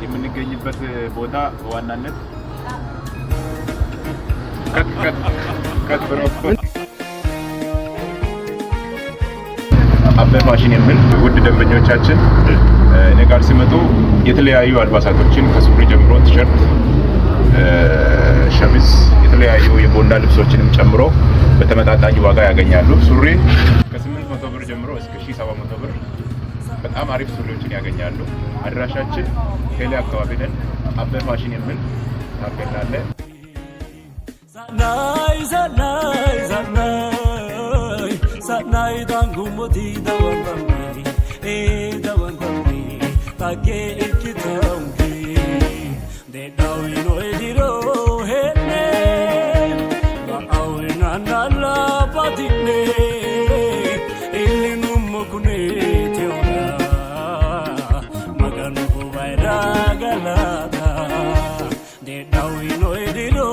የምንገኝበት ቦታ በዋናነት ከት ብሎ አበበ ፋሽን የሚል ውድ ደንበኞቻችን እኔ ጋር ሲመጡ የተለያዩ አልባሳቶችን ከሱሪ ጀምሮ ቲሸርት፣ ሸሚዝ፣ የተለያዩ የቦንዳ ልብሶችንም ጨምሮ በተመጣጣኝ ዋጋ ያገኛሉ። ሱሪ ከ800 ብር ጀምሮ እስከ 1700 ብር በጣም አሪፍ ሱሪዎችን ያገኛሉ። አድራሻችን ቴሌ አካባቢ ነን። አበበ ፋሽን የሚል ታፔላ አለ። Sanai dangumoti dawandami dawandami tage ikitambi de dawino ediro hene ba awina nala patine ilinu mokune teona maganu vaira galata de dawino ediro